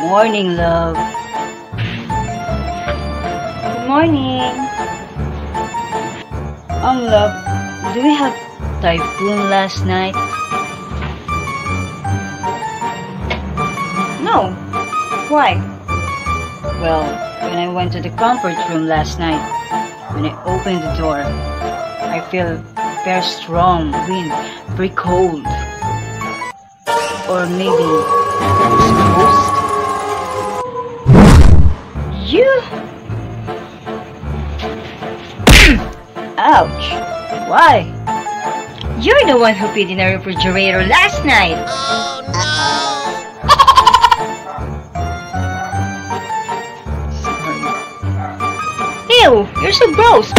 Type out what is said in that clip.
Morning, love. Good morning. Love, do we have typhoon last night? No. Why? Well, when I went to the comfort room last night, when I opened the door, I feel very strong wind, very cold. Or maybe there's a ghost? You? Ouch! Why? You're the one who peed in our refrigerator last night! Sorry. Ew! You're so gross!